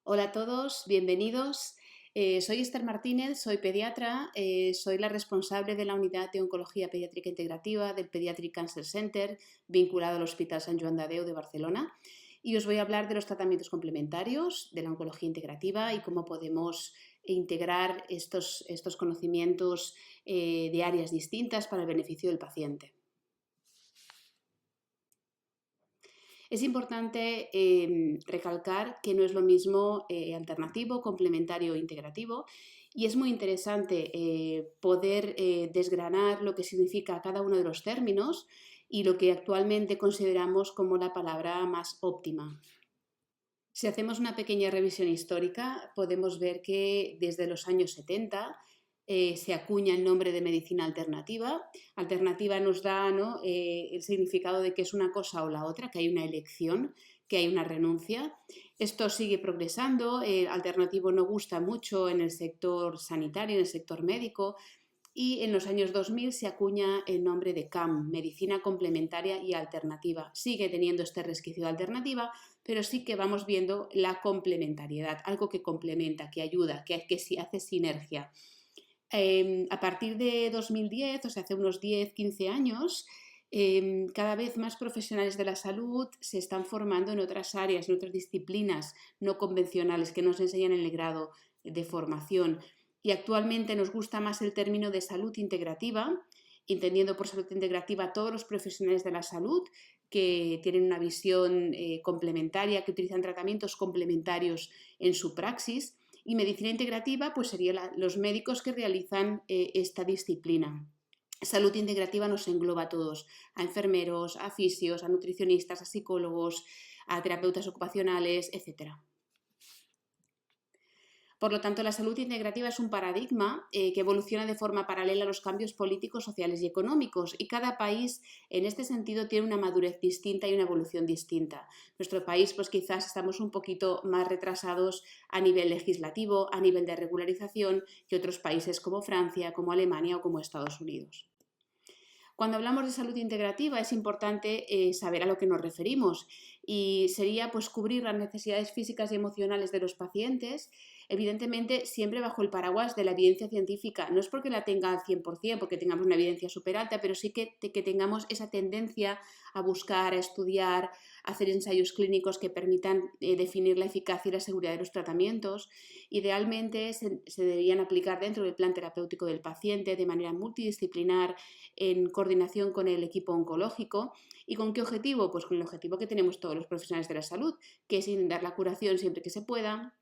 Hola a todos, bienvenidos. Soy Esther Martínez, soy pediatra, soy la responsable de la unidad de oncología pediátrica integrativa del Pediatric Cancer Center vinculado al Hospital Sant Joan de Déu de Barcelona y os voy a hablar de los tratamientos complementarios de la oncología integrativa y cómo podemos integrar estos conocimientos de áreas distintas para el beneficio del paciente. Es importante recalcar que no es lo mismo alternativo, complementario o integrativo, y es muy interesante poder desgranar lo que significa cada uno de los términos y lo que actualmente consideramos como la palabra más óptima. Si hacemos una pequeña revisión histórica, podemos ver que desde los años 70 se acuña el nombre de medicina alternativa. Alternativa nos da, ¿no?, el significado de que es una cosa o la otra, que hay una elección, que hay una renuncia. Esto sigue progresando. El alternativo no gusta mucho en el sector sanitario, en el sector médico. Y en los años 2000 se acuña el nombre de CAM, Medicina Complementaria y Alternativa. Sigue teniendo este resquicio de alternativa, pero sí que vamos viendo la complementariedad, algo que complementa, que ayuda, que hace sinergia. A partir de 2010, o sea, hace unos 10-15 años, cada vez más profesionales de la salud se están formando en otras áreas, en otras disciplinas no convencionales que nos enseñan en el grado de formación. Y actualmente nos gusta más el término de salud integrativa, entendiendo por salud integrativa a todos los profesionales de la salud que tienen una visión complementaria, que utilizan tratamientos complementarios en su praxis. Y medicina integrativa pues serían los médicos que realizan esta disciplina. Salud integrativa nos engloba a todos, a enfermeros, a fisios, a nutricionistas, a psicólogos, a terapeutas ocupacionales, etc. Por lo tanto, la salud integrativa es un paradigma que evoluciona de forma paralela a los cambios políticos, sociales y económicos, y cada país en este sentido tiene una madurez distinta y una evolución distinta. Nuestro país pues quizás estamos un poquito más retrasados a nivel legislativo, a nivel de regularización, que otros países como Francia, como Alemania o como Estados Unidos. Cuando hablamos de salud integrativa es importante saber a lo que nos referimos y sería pues cubrir las necesidades físicas y emocionales de los pacientes, evidentemente siempre bajo el paraguas de la evidencia científica. No es porque la tenga al 100%, porque tengamos una evidencia súper alta, pero sí que tengamos esa tendencia a buscar, a estudiar, a hacer ensayos clínicos que permitan definir la eficacia y la seguridad de los tratamientos. Idealmente se deberían aplicar dentro del plan terapéutico del paciente de manera multidisciplinar, en coordinación con el equipo oncológico. ¿Y con qué objetivo? Pues con el objetivo que tenemos todos los profesionales de la salud, que es dar la curación siempre que se pueda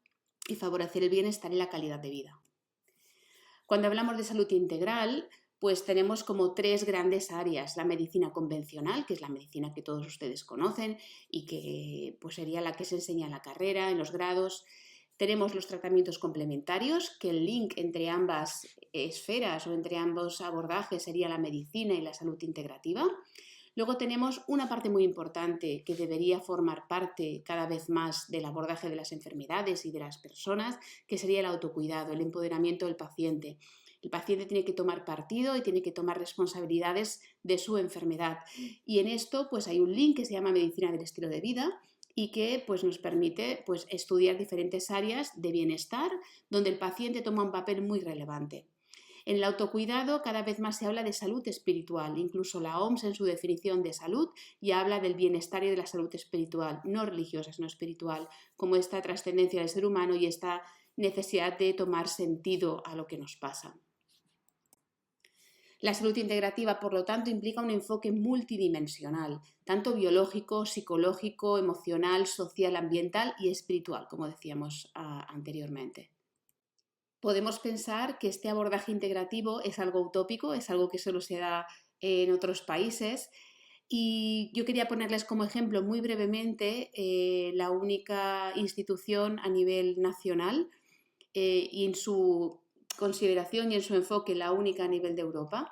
y favorecer el bienestar y la calidad de vida. Cuando hablamos de salud integral, pues tenemos como tres grandes áreas: la medicina convencional, que es la medicina que todos ustedes conocen y que pues sería la que se enseña en la carrera, en los grados. Tenemos los tratamientos complementarios, que el link entre ambas esferas o entre ambos abordajes sería la medicina y la salud integrativa. Luego tenemos una parte muy importante que debería formar parte cada vez más del abordaje de las enfermedades y de las personas, que sería el autocuidado, el empoderamiento del paciente. El paciente tiene que tomar partido y tiene que tomar responsabilidades de su enfermedad. Y en esto pues hay un link que se llama medicina del estilo de vida, y que pues, nos permite pues, estudiar diferentes áreas de bienestar donde el paciente toma un papel muy relevante. En el autocuidado cada vez más se habla de salud espiritual, incluso la OMS en su definición de salud ya habla del bienestar y de la salud espiritual, no religiosa, sino espiritual, como esta trascendencia del ser humano y esta necesidad de tomar sentido a lo que nos pasa. La salud integrativa, por lo tanto, implica un enfoque multidimensional, tanto biológico, psicológico, emocional, social, ambiental y espiritual, como decíamos anteriormente. Podemos pensar que este abordaje integrativo es algo utópico, es algo que solo se da en otros países, y yo quería ponerles como ejemplo muy brevemente la única institución a nivel nacional y en su consideración y en su enfoque la única a nivel de Europa,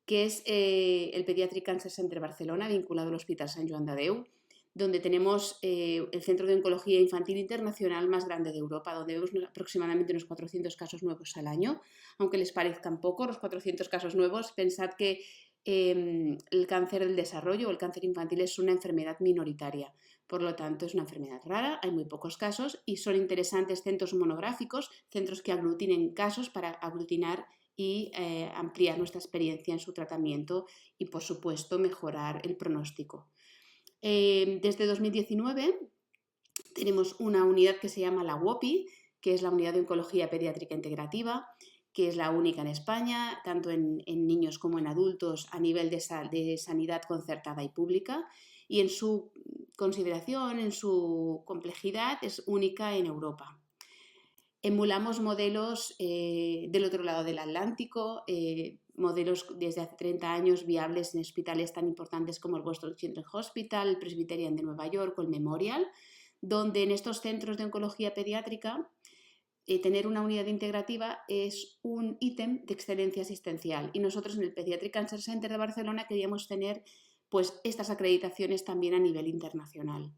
que es el Pediatric Cancer Center Barcelona, vinculado al Hospital Sant Joan de Déu, donde tenemos el centro de oncología infantil internacional más grande de Europa, donde vemos aproximadamente unos 400 casos nuevos al año. Aunque les parezcan poco los 400 casos nuevos, pensad que el cáncer del desarrollo o el cáncer infantil es una enfermedad minoritaria. Por lo tanto, es una enfermedad rara, hay muy pocos casos y son interesantes centros monográficos, centros que aglutinen casos para aglutinar y ampliar nuestra experiencia en su tratamiento y, por supuesto, mejorar el pronóstico. Desde 2019 tenemos una unidad que se llama la UOPI, que es la Unidad de Oncología Pediátrica Integrativa, que es la única en España, tanto en niños como en adultos, a nivel de sanidad concertada y pública, y en su consideración, en su complejidad, es única en Europa. Emulamos modelos del otro lado del Atlántico, modelos desde hace 30 años viables en hospitales tan importantes como el Boston Children's Hospital, el Presbyterian de Nueva York o el Memorial, donde en estos centros de oncología pediátrica tener una unidad integrativa es un ítem de excelencia asistencial, y nosotros en el Pediatric Cancer Center de Barcelona queríamos tener pues estas acreditaciones también a nivel internacional.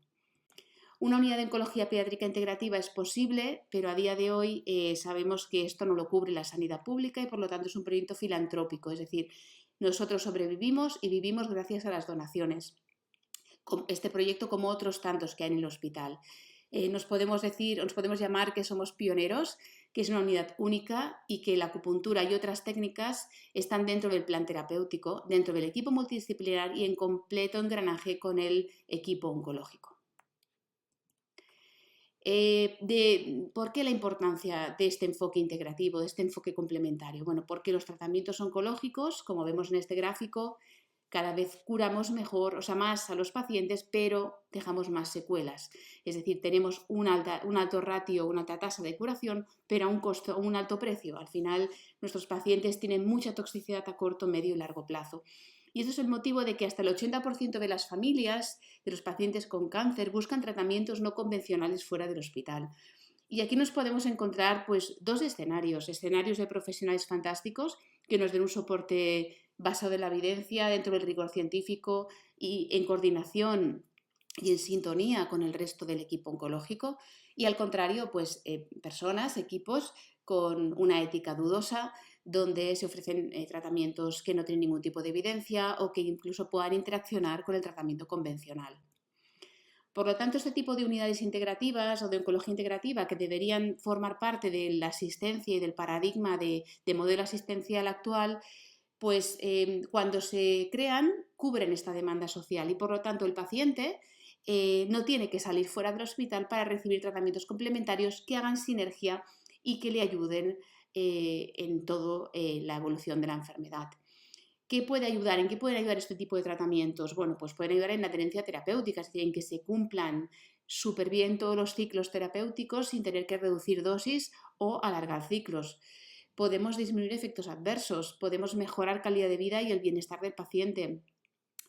Una unidad de oncología pediátrica integrativa es posible, pero a día de hoy sabemos que esto no lo cubre la sanidad pública y por lo tanto es un proyecto filantrópico, es decir, nosotros sobrevivimos y vivimos gracias a las donaciones. Este proyecto, como otros tantos que hay en el hospital. Nos podemos llamar que somos pioneros, que es una unidad única y que la acupuntura y otras técnicas están dentro del plan terapéutico, dentro del equipo multidisciplinar y en completo engranaje con el equipo oncológico. ¿Por qué la importancia de este enfoque integrativo, de este enfoque complementario? Bueno, porque los tratamientos oncológicos, como vemos en este gráfico, cada vez curamos mejor, o sea, más a los pacientes, pero dejamos más secuelas. Es decir, tenemos un alto ratio, una alta tasa de curación, pero a un alto precio. Al final, nuestros pacientes tienen mucha toxicidad a corto, medio y largo plazo. Y eso es el motivo de que hasta el 80% de las familias de los pacientes con cáncer buscan tratamientos no convencionales fuera del hospital. Y aquí nos podemos encontrar pues, dos escenarios de profesionales fantásticos que nos den un soporte basado en la evidencia, dentro del rigor científico y en coordinación y en sintonía con el resto del equipo oncológico, y al contrario, pues personas, equipos con una ética dudosa, donde se ofrecen tratamientos que no tienen ningún tipo de evidencia o que incluso puedan interaccionar con el tratamiento convencional. Por lo tanto, este tipo de unidades integrativas o de oncología integrativa que deberían formar parte de la asistencia y del paradigma de modelo asistencial actual, pues cuando se crean, cubren esta demanda social y por lo tanto el paciente no tiene que salir fuera del hospital para recibir tratamientos complementarios que hagan sinergia y que le ayuden en toda la evolución de la enfermedad. ¿Qué puede ayudar? ¿En qué pueden ayudar este tipo de tratamientos? Bueno, pues pueden ayudar en la adherencia terapéutica, es decir, en que se cumplan súper bien todos los ciclos terapéuticos sin tener que reducir dosis o alargar ciclos. Podemos disminuir efectos adversos, podemos mejorar calidad de vida y el bienestar del paciente.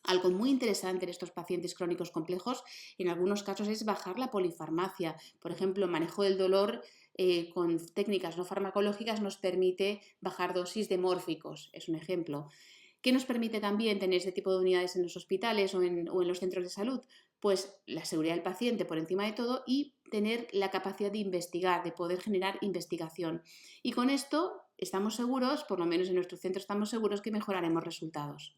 Algo muy interesante en estos pacientes crónicos complejos, en algunos casos, es bajar la polifarmacia. Por ejemplo, manejo del dolor con técnicas no farmacológicas nos permite bajar dosis de mórficos, es un ejemplo. ¿Qué nos permite también tener este tipo de unidades en los hospitales o en los centros de salud? Pues la seguridad del paciente por encima de todo y tener la capacidad de investigar, de poder generar investigación. Y con esto estamos seguros, por lo menos en nuestro centro estamos seguros que mejoraremos resultados.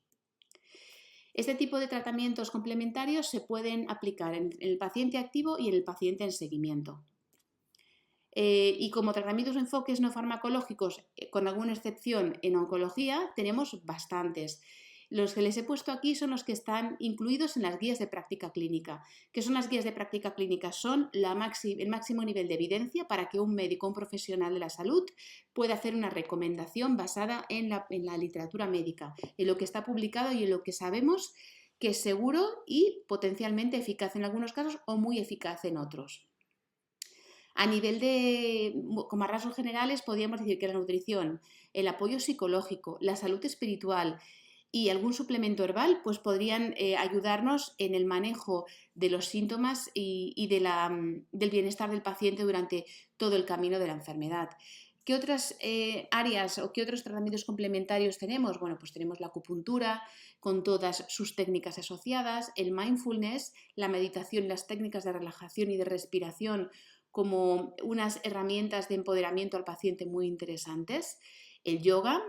Este tipo de tratamientos complementarios se pueden aplicar en el paciente activo y en el paciente en seguimiento. Y como tratamientos o enfoques no farmacológicos, con alguna excepción en oncología, tenemos bastantes. Los que les he puesto aquí son los que están incluidos en las guías de práctica clínica. ¿Qué son las guías de práctica clínica? Son el máximo nivel de evidencia para que un médico, un profesional de la salud, pueda hacer una recomendación basada en la literatura médica, en lo que está publicado y en lo que sabemos que es seguro y potencialmente eficaz en algunos casos o muy eficaz en otros. A nivel como a rasgos generales, podríamos decir que la nutrición, el apoyo psicológico, la salud espiritual y algún suplemento herbal pues podrían ayudarnos en el manejo de los síntomas y del bienestar del paciente durante todo el camino de la enfermedad. ¿Qué otras áreas o qué otros tratamientos complementarios tenemos? Bueno, pues tenemos la acupuntura con todas sus técnicas asociadas, el mindfulness, la meditación, las técnicas de relajación y de respiración como unas herramientas de empoderamiento al paciente muy interesantes, el yoga,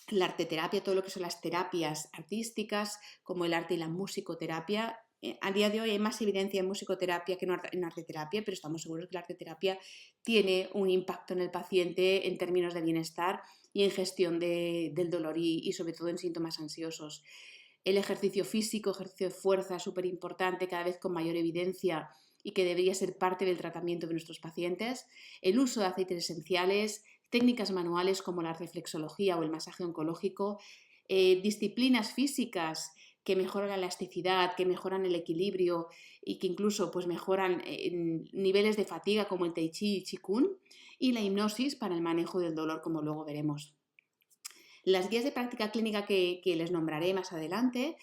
la arteterapia, todo lo que son las terapias artísticas, como el arte y la musicoterapia, a día de hoy hay más evidencia en musicoterapia que en arteterapia, pero estamos seguros que la arteterapia tiene un impacto en el paciente en términos de bienestar y en gestión del dolor y sobre todo en síntomas ansiosos. El ejercicio físico, ejercicio de fuerza, súper importante, cada vez con mayor evidencia y que debería ser parte del tratamiento de nuestros pacientes. El uso de aceites esenciales, técnicas manuales como la reflexología o el masaje oncológico, disciplinas físicas que mejoran la elasticidad, que mejoran el equilibrio y que incluso pues, mejoran niveles de fatiga como el tai chi y qigong, y la hipnosis para el manejo del dolor, como luego veremos. Las guías de práctica clínica que les nombraré más adelante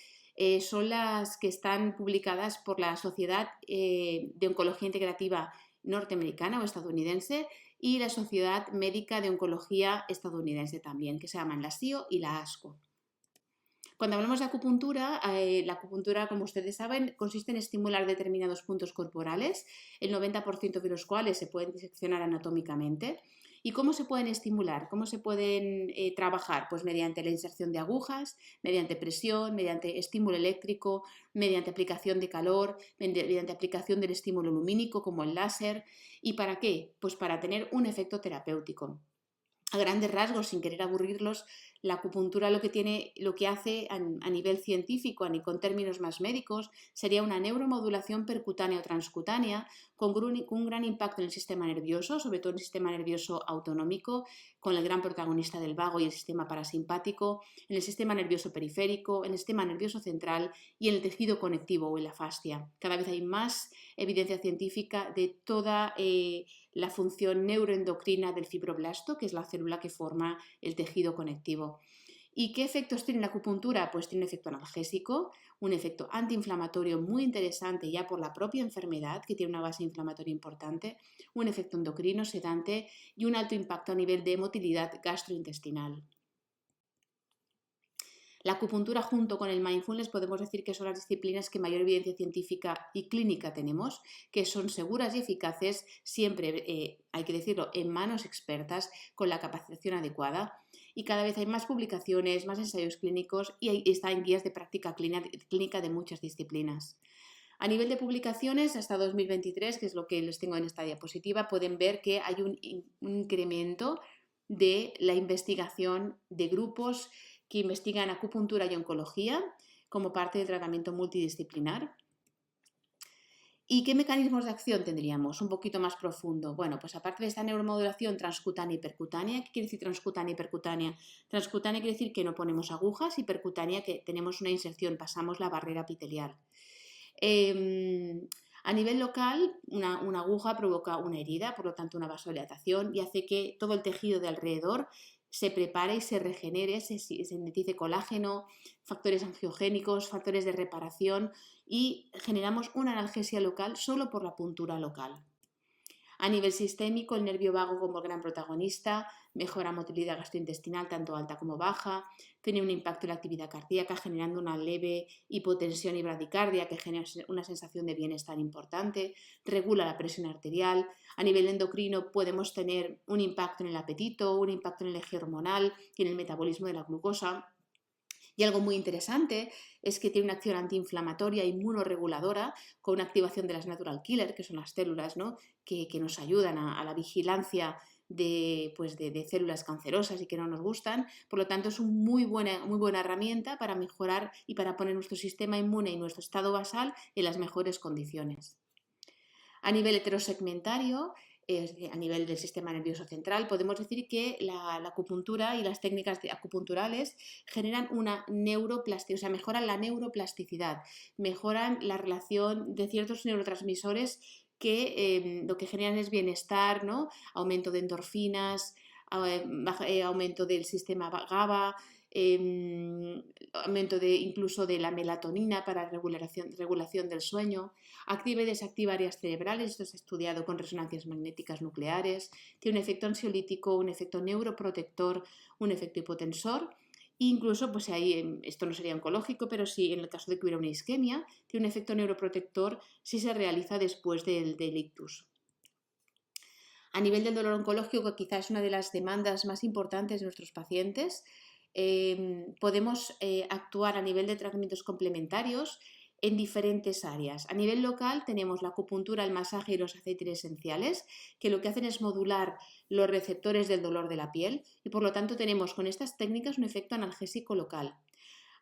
son las que están publicadas por la Sociedad de Oncología Integrativa norteamericana o estadounidense y la Sociedad Médica de Oncología estadounidense también, que se llaman la SIO y la ASCO. Cuando hablamos de acupuntura, la acupuntura, como ustedes saben, consiste en estimular determinados puntos corporales, el 90% de los cuales se pueden diseccionar anatómicamente. ¿Y cómo se pueden estimular? ¿Cómo se pueden trabajar? Pues mediante la inserción de agujas, mediante presión, mediante estímulo eléctrico, mediante aplicación de calor, mediante aplicación del estímulo lumínico como el láser. ¿Y para qué? Pues para tener un efecto terapéutico. A grandes rasgos, sin querer aburrirlos, la acupuntura lo que hace a nivel científico, con términos más médicos, sería una neuromodulación percutánea o transcutánea con un gran impacto en el sistema nervioso, sobre todo en el sistema nervioso autonómico, con el gran protagonista del vago y el sistema parasimpático, en el sistema nervioso periférico, en el sistema nervioso central y en el tejido conectivo o en la fascia. Cada vez hay más evidencia científica de toda la función neuroendocrina del fibroblasto, que es la célula que forma el tejido conectivo. ¿Y qué efectos tiene la acupuntura? Pues tiene un efecto analgésico, un efecto antiinflamatorio muy interesante ya por la propia enfermedad, que tiene una base inflamatoria importante, un efecto endocrino, sedante y un alto impacto a nivel de motilidad gastrointestinal. La acupuntura junto con el mindfulness podemos decir que son las disciplinas que mayor evidencia científica y clínica tenemos, que son seguras y eficaces, siempre, hay que decirlo, en manos expertas con la capacitación adecuada. Y cada vez hay más publicaciones, más ensayos clínicos y está en guías de práctica clínica de muchas disciplinas. A nivel de publicaciones, hasta 2023, que es lo que les tengo en esta diapositiva, pueden ver que hay un incremento de la investigación de grupos que investigan acupuntura y oncología como parte del tratamiento multidisciplinar. ¿Y qué mecanismos de acción tendríamos? Un poquito más profundo. Bueno, pues aparte de esta neuromodulación transcutánea y percutánea, ¿qué quiere decir transcutánea y percutánea? Transcutánea quiere decir que no ponemos agujas y percutánea que tenemos una inserción, pasamos la barrera epitelial. A nivel local, una aguja provoca una herida, por lo tanto una vasodilatación, y hace que todo el tejido de alrededor se prepare y se regenere, se sintetice colágeno, factores angiogénicos, factores de reparación y generamos una analgesia local solo por la puntura local. A nivel sistémico, el nervio vago como gran protagonista mejora motilidad gastrointestinal tanto alta como baja, tiene un impacto en la actividad cardíaca generando una leve hipotensión y bradicardia que genera una sensación de bienestar importante, regula la presión arterial. A nivel endocrino podemos tener un impacto en el apetito, un impacto en el eje hormonal y en el metabolismo de la glucosa. Y algo muy interesante es que tiene una acción antiinflamatoria e inmunoreguladora con una activación de las natural killer, que son las células, ¿no?, que nos ayudan a la vigilancia de células cancerosas y que no nos gustan. Por lo tanto, es una muy buena herramienta para mejorar y para poner nuestro sistema inmune y nuestro estado basal en las mejores condiciones. A nivel heterosegmentario, a nivel del sistema nervioso central, podemos decir que la acupuntura y las técnicas acupunturales generan una neuroplasticidad, o sea, mejoran la neuroplasticidad, mejoran la relación de ciertos neurotransmisores que lo que generan es bienestar, ¿no?, aumento de endorfinas, aumento del sistema GABA, aumento incluso de la melatonina para regulación del sueño, activa y desactiva áreas cerebrales, esto se ha estudiado con resonancias magnéticas nucleares, tiene un efecto ansiolítico, un efecto neuroprotector, un efecto hipotensor. Incluso, pues ahí, esto no sería oncológico, pero sí en el caso de que hubiera una isquemia, tiene un efecto neuroprotector si se realiza después del ictus. A nivel del dolor oncológico, que quizás es una de las demandas más importantes de nuestros pacientes, podemos actuar a nivel de tratamientos complementarios en diferentes áreas. A nivel local tenemos la acupuntura, el masaje y los aceites esenciales, que lo que hacen es modular los receptores del dolor de la piel y por lo tanto tenemos con estas técnicas un efecto analgésico local.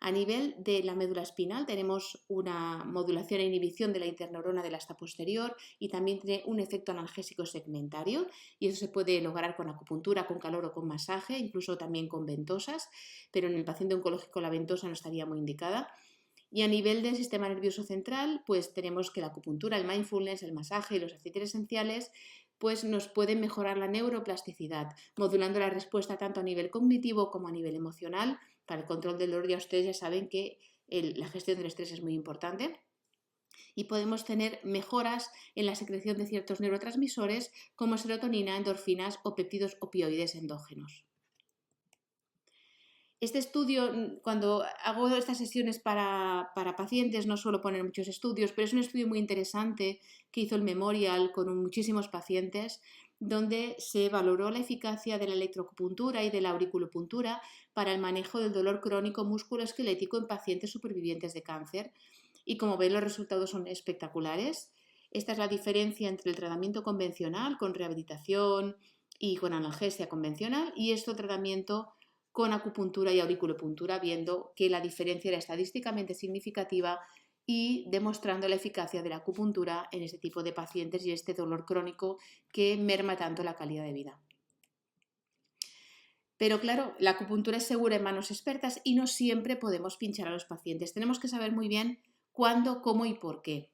A nivel de la médula espinal tenemos una modulación e inhibición de la interneurona del asta posterior y también tiene un efecto analgésico segmentario y eso se puede lograr con acupuntura, con calor o con masaje, incluso también con ventosas, pero en el paciente oncológico la ventosa no estaría muy indicada. Y a nivel del sistema nervioso central, pues tenemos que la acupuntura, el mindfulness, el masaje y los aceites esenciales pues nos pueden mejorar la neuroplasticidad, modulando la respuesta tanto a nivel cognitivo como a nivel emocional. Para el control del dolor ya ustedes ya saben que la gestión del estrés es muy importante y podemos tener mejoras en la secreción de ciertos neurotransmisores como serotonina, endorfinas o péptidos opioides endógenos. Este estudio, cuando hago estas sesiones para pacientes, no suelo poner muchos estudios, pero es un estudio muy interesante que hizo el Memorial con muchísimos pacientes, donde se valoró la eficacia de la electroacupuntura y de la auriculopuntura para el manejo del dolor crónico musculoesquelético en pacientes supervivientes de cáncer. Y como ven, los resultados son espectaculares. Esta es la diferencia entre el tratamiento convencional con rehabilitación y con analgesia convencional y este tratamiento con acupuntura y auriculopuntura, viendo que la diferencia era estadísticamente significativa y demostrando la eficacia de la acupuntura en este tipo de pacientes y este dolor crónico que merma tanto la calidad de vida. Pero claro, la acupuntura es segura en manos expertas y no siempre podemos pinchar a los pacientes. Tenemos que saber muy bien cuándo, cómo y por qué.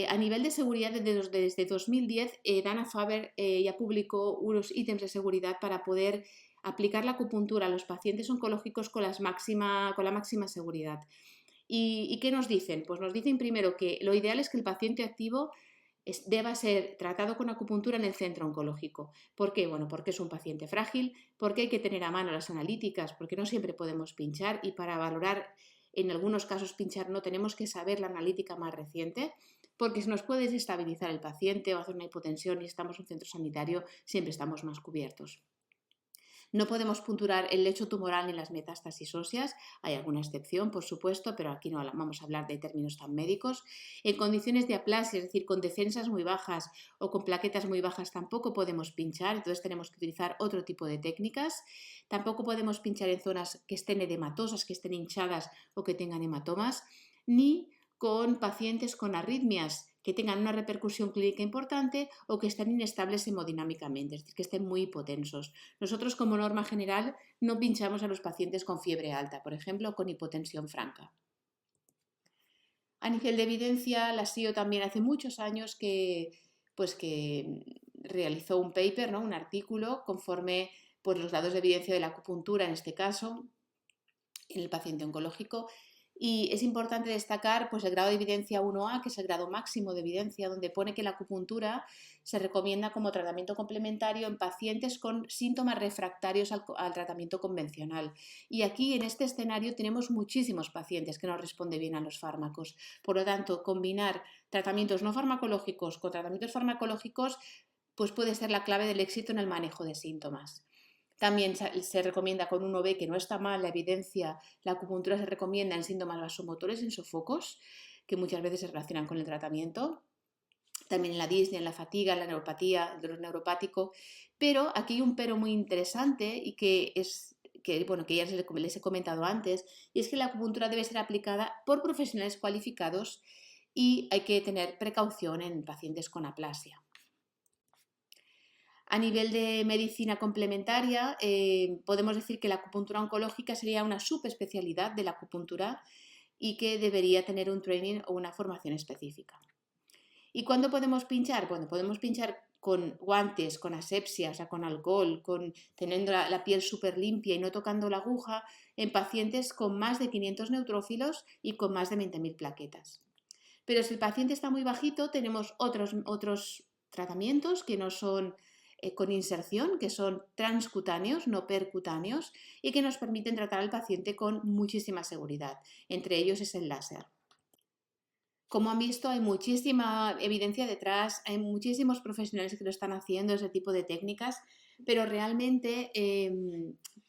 A nivel de seguridad, desde 2010, Dana-Farber ya publicó unos ítems de seguridad para poder aplicar la acupuntura a los pacientes oncológicos con la máxima seguridad. ¿Y qué nos dicen? Pues nos dicen primero que lo ideal es que el paciente activo deba ser tratado con acupuntura en el centro oncológico. ¿Por qué? Bueno, porque es un paciente frágil, porque hay que tener a mano las analíticas, porque no siempre podemos pinchar y para valorar, en algunos casos pinchar no tenemos que saber la analítica más reciente, porque se nos puede desestabilizar el paciente o hacer una hipotensión y estamos en un centro sanitario, siempre estamos más cubiertos. No podemos punturar el lecho tumoral ni las metástasis óseas, hay alguna excepción, por supuesto, pero aquí no vamos a hablar de términos tan médicos. En condiciones de aplasia, es decir, con defensas muy bajas o con plaquetas muy bajas, tampoco podemos pinchar, entonces tenemos que utilizar otro tipo de técnicas. Tampoco podemos pinchar en zonas que estén edematosas, que estén hinchadas o que tengan hematomas, ni con pacientes con arritmias que tengan una repercusión clínica importante o que estén inestables hemodinámicamente, es decir, que estén muy hipotensos. Nosotros, como norma general, no pinchamos a los pacientes con fiebre alta, por ejemplo, con hipotensión franca. A nivel de evidencia, la SIO también hace muchos años que realizó un paper, ¿no? Un artículo conforme pues, los datos de evidencia de la acupuntura, en este caso, en el paciente oncológico. Y es importante destacar pues, el grado de evidencia 1A, que es el grado máximo de evidencia, donde pone que la acupuntura se recomienda como tratamiento complementario en pacientes con síntomas refractarios al tratamiento convencional. Y aquí, en este escenario, tenemos muchísimos pacientes que no responden bien a los fármacos. Por lo tanto, combinar tratamientos no farmacológicos con tratamientos farmacológicos pues puede ser la clave del éxito en el manejo de síntomas. También se recomienda con 1B, que no está mal la evidencia, la acupuntura se recomienda en síntomas vasomotores, en sofocos, que muchas veces se relacionan con el tratamiento. También en la disnea, en la fatiga, en la neuropatía, el dolor neuropático. Pero aquí hay un pero muy interesante y que ya les he comentado antes, y es que la acupuntura debe ser aplicada por profesionales cualificados y hay que tener precaución en pacientes con aplasia. A nivel de medicina complementaria, podemos decir que la acupuntura oncológica sería una subespecialidad de la acupuntura y que debería tener un training o una formación específica. ¿Y cuándo podemos pinchar? Bueno, podemos pinchar con guantes, con asepsia, o sea, con alcohol, teniendo la piel súper limpia y no tocando la aguja en pacientes con más de 500 neutrófilos y con más de 20.000 plaquetas. Pero si el paciente está muy bajito, tenemos otros tratamientos que no son con inserción, que son transcutáneos, no percutáneos, y que nos permiten tratar al paciente con muchísima seguridad. Entre ellos es el láser. Como han visto, hay muchísima evidencia detrás, hay muchísimos profesionales que lo están haciendo, ese tipo de técnicas, pero realmente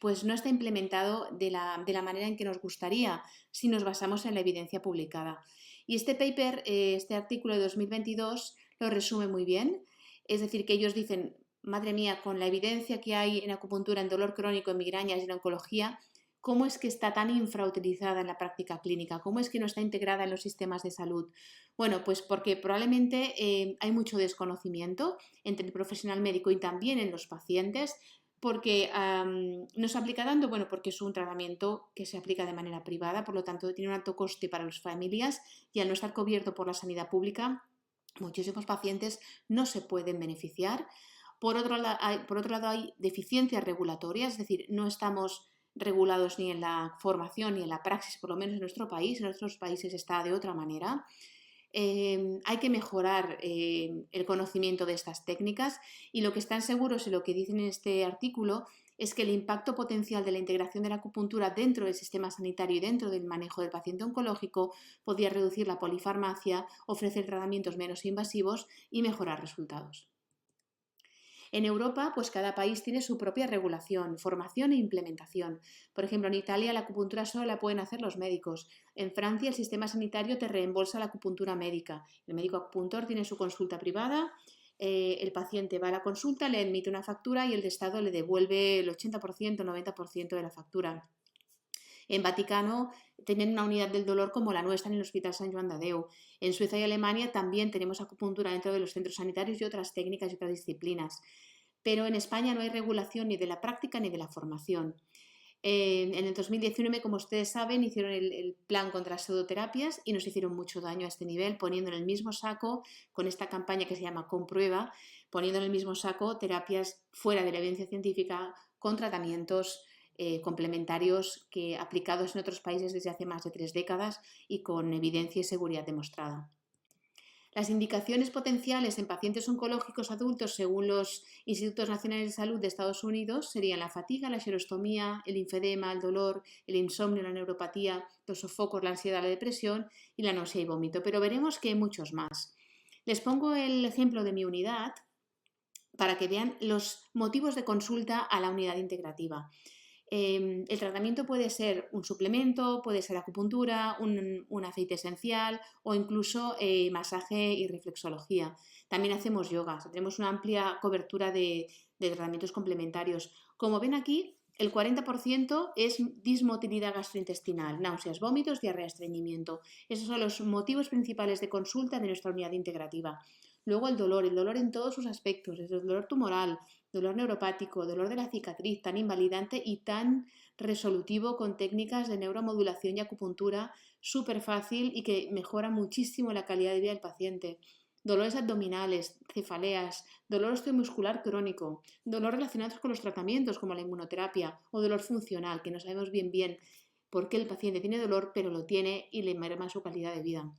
pues no está implementado de la manera en que nos gustaría si nos basamos en la evidencia publicada. Y este paper, este artículo de 2022, lo resume muy bien. Es decir, que ellos dicen, madre mía, con la evidencia que hay en acupuntura, en dolor crónico, en migrañas y en oncología, ¿cómo es que está tan infrautilizada en la práctica clínica? ¿Cómo es que no está integrada en los sistemas de salud? Bueno, pues porque probablemente hay mucho desconocimiento entre el profesional médico y también en los pacientes, porque no se aplica tanto, bueno, porque es un tratamiento que se aplica de manera privada, por lo tanto tiene un alto coste para las familias y al no estar cubierto por la sanidad pública, muchísimos pacientes no se pueden beneficiar. Por otro lado, hay deficiencias regulatorias, es decir, no estamos regulados ni en la formación ni en la praxis, por lo menos en nuestro país. En otros países está de otra manera. Hay que mejorar el conocimiento de estas técnicas y lo que están seguros y lo que dicen en este artículo es que el impacto potencial de la integración de la acupuntura dentro del sistema sanitario y dentro del manejo del paciente oncológico podría reducir la polifarmacia, ofrecer tratamientos menos invasivos y mejorar resultados. En Europa, pues cada país tiene su propia regulación, formación e implementación. Por ejemplo, en Italia la acupuntura solo la pueden hacer los médicos. En Francia el sistema sanitario te reembolsa la acupuntura médica. El médico acupuntor tiene su consulta privada, el paciente va a la consulta, le emite una factura y el Estado le devuelve el 80%, 90% de la factura. En Vaticano tienen una unidad del dolor como la nuestra en el Hospital San Joan de Déu. En Suecia y Alemania también tenemos acupuntura dentro de los centros sanitarios y otras técnicas y otras disciplinas. Pero en España no hay regulación ni de la práctica ni de la formación. En el 2019, como ustedes saben, hicieron el plan contra las pseudoterapias y nos hicieron mucho daño a este nivel, poniendo en el mismo saco, con esta campaña que se llama Comprueba, poniendo en el mismo saco terapias fuera de la evidencia científica con tratamientos complementarios que aplicados en otros países desde hace más de 3 décadas y con evidencia y seguridad demostrada. Las indicaciones potenciales en pacientes oncológicos adultos según los Institutos Nacionales de Salud de Estados Unidos serían la fatiga, la xerostomía, el linfedema, el dolor, el insomnio, la neuropatía, los sofocos, la ansiedad, la depresión y la náusea y vómito. Pero veremos que hay muchos más. Les pongo el ejemplo de mi unidad para que vean los motivos de consulta a la unidad integrativa. El tratamiento puede ser un suplemento, puede ser acupuntura, un aceite esencial o incluso masaje y reflexología. También hacemos yoga, tenemos una amplia cobertura de tratamientos complementarios. Como ven aquí, el 40% es dismotilidad gastrointestinal, náuseas, vómitos, diarrea, estreñimiento. Esos son los motivos principales de consulta de nuestra unidad integrativa. Luego el dolor en todos sus aspectos, desde el dolor tumoral, dolor neuropático, dolor de la cicatriz, tan invalidante y tan resolutivo con técnicas de neuromodulación y acupuntura súper fácil y que mejora muchísimo la calidad de vida del paciente. Dolores abdominales, cefaleas, dolor osteomuscular crónico, dolor relacionados con los tratamientos como la inmunoterapia o dolor funcional, que no sabemos bien por qué el paciente tiene dolor, pero lo tiene y le merma su calidad de vida.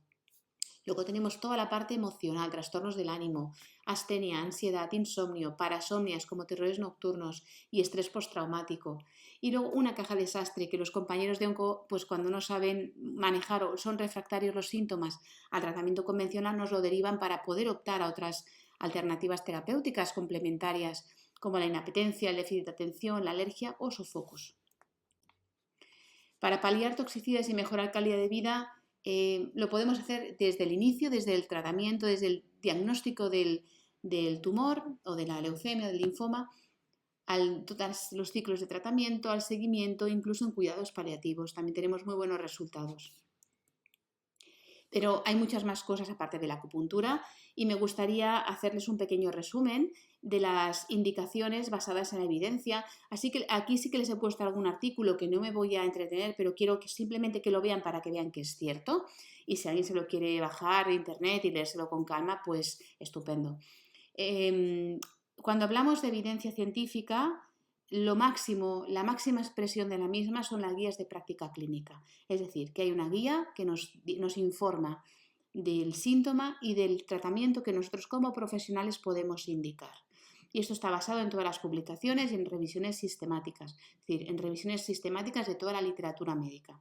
Luego tenemos toda la parte emocional, trastornos del ánimo, astenia, ansiedad, insomnio, parasomnias como terrores nocturnos y estrés postraumático. Y luego una caja de desastre que los compañeros de onco, pues cuando no saben manejar o son refractarios los síntomas al tratamiento convencional, nos lo derivan para poder optar a otras alternativas terapéuticas complementarias como la inapetencia, el déficit de atención, la alergia o sofocos. Para paliar toxicidades y mejorar calidad de vida, lo podemos hacer desde el inicio, desde el tratamiento, desde el diagnóstico del tumor o de la leucemia o del linfoma, todos los ciclos de tratamiento, al seguimiento, incluso en cuidados paliativos. También tenemos muy buenos resultados. Pero hay muchas más cosas aparte de la acupuntura y me gustaría hacerles un pequeño resumen de las indicaciones basadas en la evidencia. Así que aquí sí que les he puesto algún artículo que no me voy a entretener, pero quiero que simplemente que lo vean para que vean que es cierto. Y si alguien se lo quiere bajar de internet y leérselo con calma, pues estupendo. Cuando hablamos de evidencia científica, la máxima expresión de la misma son las guías de práctica clínica. Es decir, que hay una guía que nos informa del síntoma y del tratamiento que nosotros como profesionales podemos indicar. Y esto está basado en todas las publicaciones y en revisiones sistemáticas, es decir, en revisiones sistemáticas de toda la literatura médica.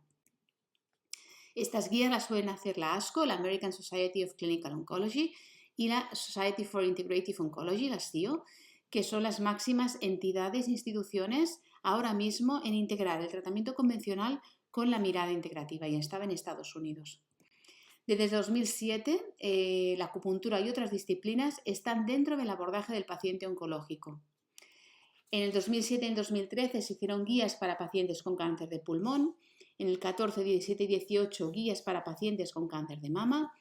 Estas guías las suelen hacer la ASCO, la American Society of Clinical Oncology, y la Society for Integrative Oncology, la SIO, que son las máximas entidades e instituciones ahora mismo en integrar el tratamiento convencional con la mirada integrativa, y estaba en Estados Unidos. Desde 2007, la acupuntura y otras disciplinas están dentro del abordaje del paciente oncológico. En el 2007 y en 2013 se hicieron guías para pacientes con cáncer de pulmón, en el 14, 17 y 18 guías para pacientes con cáncer de mama,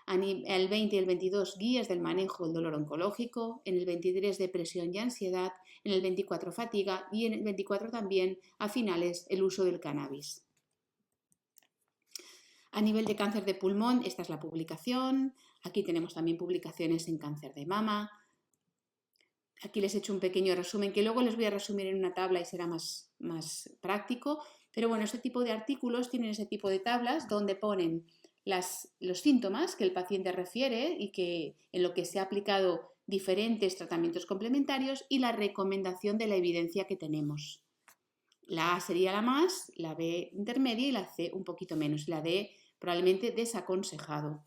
el 20 y el 22 guías del manejo del dolor oncológico, en el 23 depresión y ansiedad, en el 24 fatiga y en el 24 también, a finales, el uso del cannabis. A nivel de cáncer de pulmón, esta es la publicación. Aquí tenemos también publicaciones en cáncer de mama. Aquí les he hecho un pequeño resumen que luego les voy a resumir en una tabla y será más práctico. Pero bueno, este tipo de artículos tienen ese tipo de tablas donde ponen los síntomas que el paciente refiere y que en lo que se ha aplicado diferentes tratamientos complementarios y la recomendación de la evidencia que tenemos. La A sería la más, la B intermedia y la C un poquito menos. La D probablemente desaconsejado.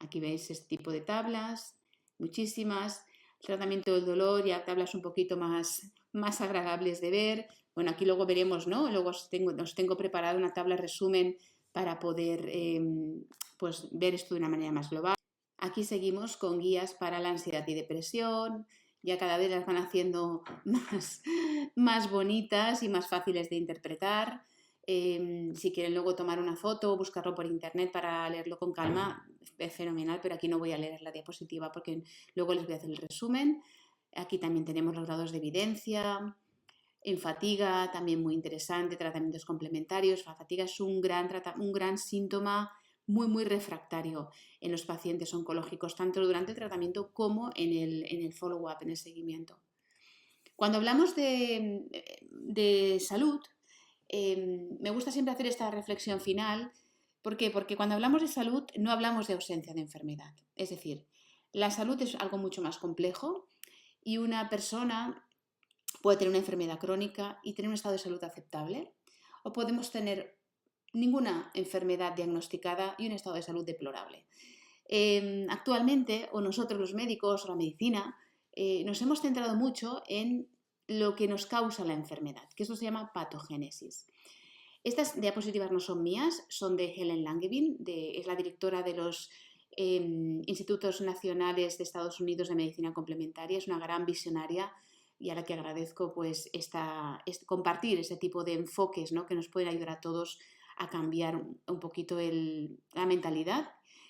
Aquí veis este tipo de tablas, muchísimas. El tratamiento del dolor, ya tablas un poquito más agradables de ver. Bueno, aquí luego veremos, ¿no? Luego os tengo preparado una tabla resumen para poder pues, ver esto de una manera más global. Aquí seguimos con guías para la ansiedad y depresión. Ya cada vez las van haciendo más bonitas y más fáciles de interpretar. Si quieren luego tomar una foto o buscarlo por internet para leerlo con calma, es fenomenal, pero aquí no voy a leer la diapositiva porque luego les voy a hacer el resumen. Aquí también tenemos los grados de evidencia. En fatiga, también muy interesante, tratamientos complementarios. La fatiga es un gran síntoma muy refractario en los pacientes oncológicos, tanto durante el tratamiento como en el follow-up, en el seguimiento. Cuando hablamos de salud, me gusta siempre hacer esta reflexión final. ¿Por qué? Porque cuando hablamos de salud no hablamos de ausencia de enfermedad. Es decir, la salud es algo mucho más complejo y una persona puede tener una enfermedad crónica y tener un estado de salud aceptable, o podemos tener ninguna enfermedad diagnosticada y un estado de salud deplorable. Actualmente, o nosotros los médicos o la medicina, nos hemos centrado mucho en lo que nos causa la enfermedad, que esto se llama patogénesis. Estas diapositivas no son mías, son de Helen Langevin, es la directora de los Institutos Nacionales de Estados Unidos de Medicina Complementaria, es una gran visionaria y a la que agradezco pues compartir este tipo de enfoques, ¿no?, que nos pueden ayudar a todos a cambiar un poquito la mentalidad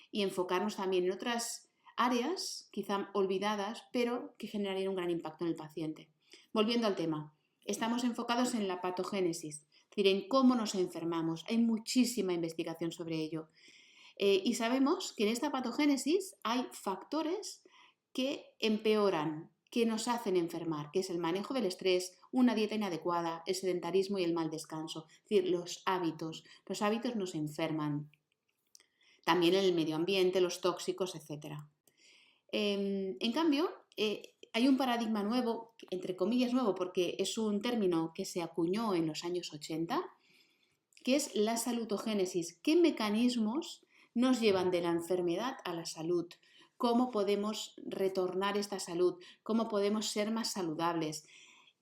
y enfocarnos también en otras áreas quizá olvidadas, pero que generarían un gran impacto en el paciente. Volviendo al tema, estamos enfocados en la patogénesis, es decir, en cómo nos enfermamos. Hay muchísima investigación sobre ello. Y sabemos que en esta patogénesis hay factores que empeoran, que nos hacen enfermar, que es el manejo del estrés, una dieta inadecuada, el sedentarismo y el mal descanso. Es decir, los hábitos nos enferman. También el medio ambiente, los tóxicos, etc. En cambio, hay un paradigma nuevo, entre comillas nuevo, porque es un término que se acuñó en los años 80, que es la salutogénesis. ¿Qué mecanismos nos llevan de la enfermedad a la salud? ¿Cómo podemos retornar esta salud? ¿Cómo podemos ser más saludables?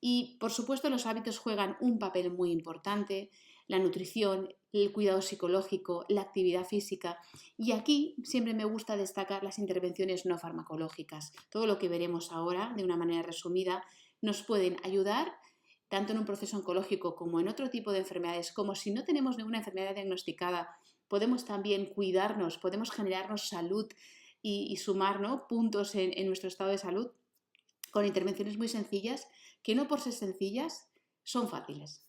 Y, por supuesto, los hábitos juegan un papel muy importante, la nutrición, el cuidado psicológico, la actividad física. Y aquí siempre me gusta destacar las intervenciones no farmacológicas. Todo lo que veremos ahora, de una manera resumida, nos pueden ayudar tanto en un proceso oncológico como en otro tipo de enfermedades, como si no tenemos ninguna enfermedad diagnosticada, podemos también cuidarnos, podemos generarnos salud y sumar, ¿no?, puntos en nuestro estado de salud con intervenciones muy sencillas que no por ser sencillas son fáciles.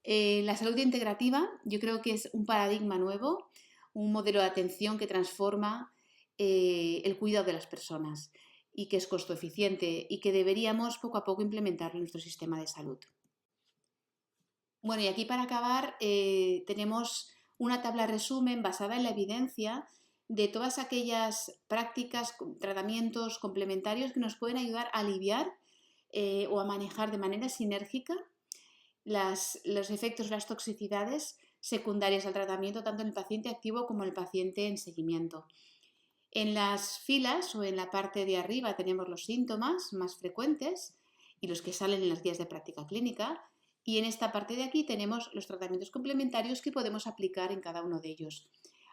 La salud integrativa yo creo que es un paradigma nuevo, un modelo de atención que transforma el cuidado de las personas y que es costo eficiente y que deberíamos poco a poco implementar en nuestro sistema de salud. Bueno, y aquí para acabar tenemos una tabla resumen basada en la evidencia de todas aquellas prácticas, tratamientos complementarios que nos pueden ayudar a aliviar o a manejar de manera sinérgica los efectos, las toxicidades secundarias al tratamiento tanto en el paciente activo como en el paciente en seguimiento. En las filas o en la parte de arriba tenemos los síntomas más frecuentes y los que salen en las guías de práctica clínica, y en esta parte de aquí tenemos los tratamientos complementarios que podemos aplicar en cada uno de ellos.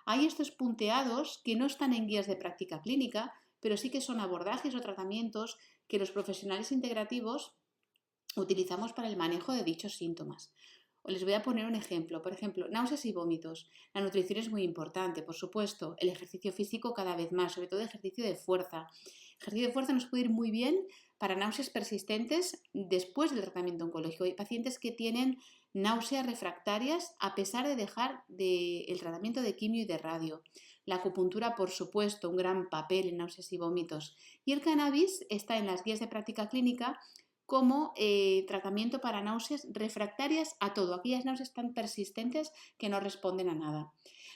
Hay estos punteados que no están en guías de práctica clínica, pero sí que son abordajes o tratamientos que los profesionales integrativos utilizamos para el manejo de dichos síntomas. Les voy a poner un ejemplo. Por ejemplo, náuseas y vómitos. La nutrición es muy importante, por supuesto. El ejercicio físico cada vez más, sobre todo ejercicio de fuerza. El ejercicio de fuerza nos puede ir muy bien para náuseas persistentes después del tratamiento oncológico. Hay pacientes que tienen náuseas refractarias a pesar de dejar el tratamiento de quimio y de radio. La acupuntura, por supuesto, un gran papel en náuseas y vómitos. Y el cannabis está en las guías de práctica clínica como tratamiento para náuseas refractarias a todo, aquellas náuseas tan persistentes que no responden a nada.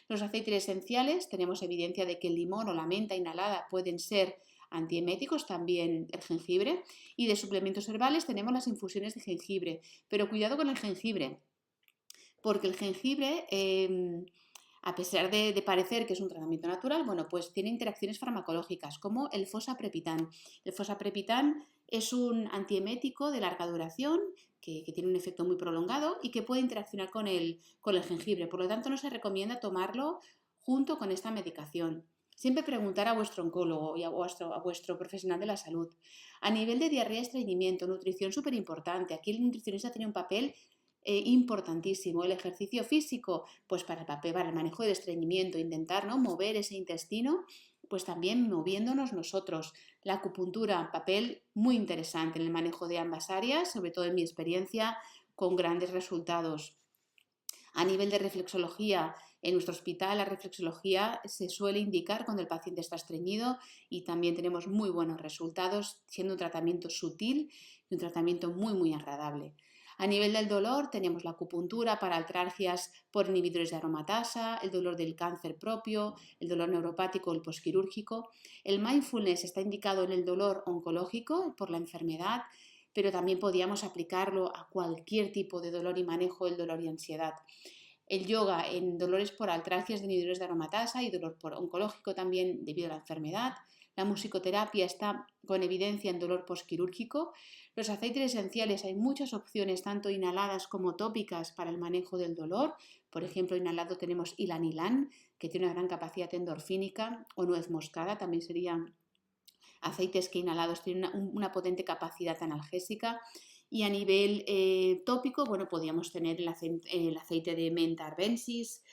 Los aceites esenciales, tenemos evidencia de que el limón o la menta inhalada pueden ser antieméticos, también el jengibre, y de suplementos herbales tenemos las infusiones de jengibre, pero cuidado con el jengibre, porque el jengibre, a pesar de parecer que es un tratamiento natural, bueno, pues tiene interacciones farmacológicas, como el fosaprepitan. El fosaprepitan es un antiemético de larga duración que tiene un efecto muy prolongado y que puede interaccionar con el jengibre. Por lo tanto, no se recomienda tomarlo junto con esta medicación. Siempre preguntar a vuestro oncólogo y a vuestro profesional de la salud. A nivel de diarrea y estreñimiento, nutrición súper importante. Aquí el nutricionista tiene un papel importantísimo. El ejercicio físico, pues para el manejo del estreñimiento, intentar, ¿no?, mover ese intestino, pues también moviéndonos nosotros. La acupuntura, papel muy interesante en el manejo de ambas áreas, sobre todo en mi experiencia, con grandes resultados. A nivel de reflexología, en nuestro hospital la reflexología se suele indicar cuando el paciente está estreñido y también tenemos muy buenos resultados, siendo un tratamiento sutil y un tratamiento muy, muy agradable. A nivel del dolor tenemos la acupuntura para artralgias por inhibidores de aromatasa, el dolor del cáncer propio, el dolor neuropático, el posquirúrgico. El mindfulness está indicado en el dolor oncológico por la enfermedad, pero también podíamos aplicarlo a cualquier tipo de dolor y manejo del dolor y ansiedad. El yoga en dolores por artralgias de inhibidores de aromatasa y dolor por oncológico también debido a la enfermedad. La musicoterapia está con evidencia en dolor posquirúrgico. Los aceites esenciales, hay muchas opciones, tanto inhaladas como tópicas para el manejo del dolor. Por ejemplo, inhalado tenemos ylang-ylang, que tiene una gran capacidad endorfínica, o nuez moscada, también serían aceites que inhalados tienen una potente capacidad analgésica. Y a nivel tópico, bueno, podríamos tener el aceite de menta arbensis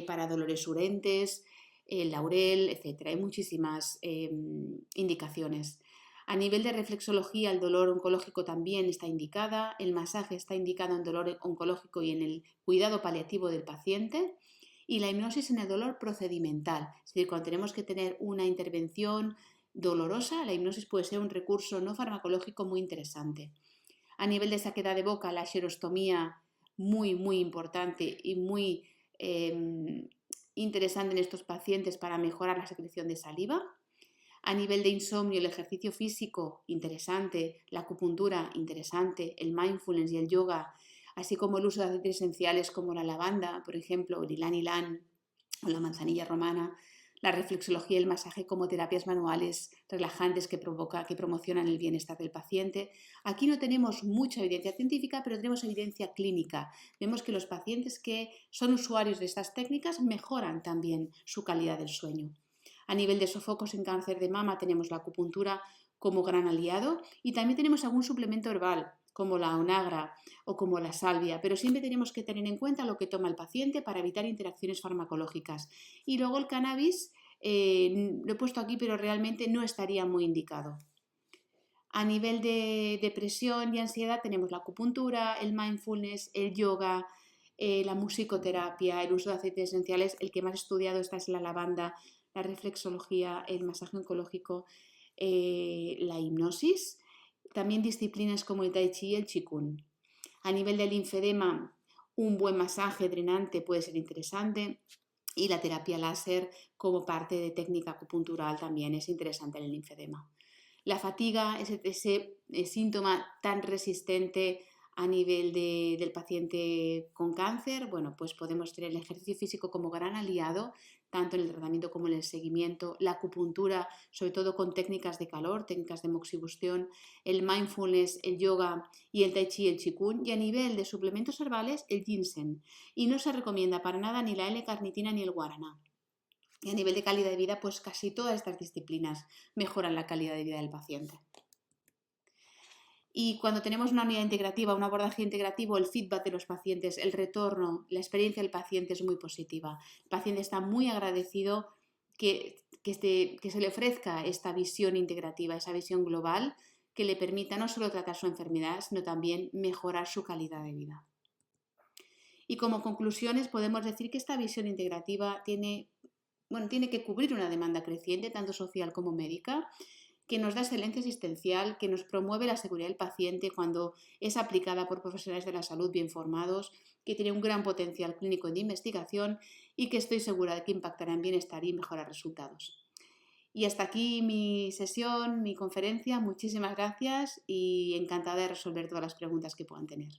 para dolores urentes, el laurel, etc. Hay muchísimas indicaciones. A nivel de reflexología, el dolor oncológico también está indicada, el masaje está indicado en dolor oncológico y en el cuidado paliativo del paciente, y la hipnosis en el dolor procedimental, es decir, cuando tenemos que tener una intervención dolorosa, la hipnosis puede ser un recurso no farmacológico muy interesante. A nivel de saquedad de boca, la xerostomía, muy, muy importante y muy interesante en estos pacientes para mejorar la secreción de saliva. A nivel de insomnio, el ejercicio físico, interesante, la acupuntura, interesante, el mindfulness y el yoga, así como el uso de aceites esenciales como la lavanda, por ejemplo, el ylang-ylang o la manzanilla romana, la reflexología y el masaje como terapias manuales relajantes que promocionan el bienestar del paciente. Aquí no tenemos mucha evidencia científica, pero tenemos evidencia clínica. Vemos que los pacientes que son usuarios de estas técnicas mejoran también su calidad del sueño. A nivel de sofocos en cáncer de mama tenemos la acupuntura como gran aliado y también tenemos algún suplemento herbal como la onagra o como la salvia, pero siempre tenemos que tener en cuenta lo que toma el paciente para evitar interacciones farmacológicas. Y luego el cannabis, lo he puesto aquí, pero realmente no estaría muy indicado. A nivel de depresión y ansiedad tenemos la acupuntura, el mindfulness, el yoga, la musicoterapia, el uso de aceites esenciales. El que más estudiado está es la lavanda, la reflexología, el masaje oncológico, la hipnosis. También disciplinas como el tai chi y el qigong. A nivel del linfedema, un buen masaje drenante puede ser interesante, y la terapia láser como parte de técnica acupuntural también es interesante en el linfedema. La fatiga es ese síntoma tan resistente A nivel del paciente con cáncer, bueno, pues podemos tener el ejercicio físico como gran aliado, tanto en el tratamiento como en el seguimiento, la acupuntura, sobre todo con técnicas de calor, técnicas de moxibustión, el mindfulness, el yoga y el tai chi y el qigong, y a nivel de suplementos herbales, el ginseng. Y no se recomienda para nada ni la L-carnitina ni el guaraná. Y a nivel de calidad de vida, pues casi todas estas disciplinas mejoran la calidad de vida del paciente. Y cuando tenemos una unidad integrativa, un abordaje integrativo, el feedback de los pacientes, el retorno, la experiencia del paciente es muy positiva. El paciente está muy agradecido que se le ofrezca esta visión integrativa, esa visión global que le permita no solo tratar su enfermedad, sino también mejorar su calidad de vida. Y como conclusiones podemos decir que esta visión integrativa tiene que cubrir una demanda creciente, tanto social como médica, que nos da excelencia asistencial, que nos promueve la seguridad del paciente cuando es aplicada por profesionales de la salud bien formados, que tiene un gran potencial clínico de investigación y que estoy segura de que impactará en bienestar y mejora resultados. Y hasta aquí mi sesión, mi conferencia. Muchísimas gracias y encantada de resolver todas las preguntas que puedan tener.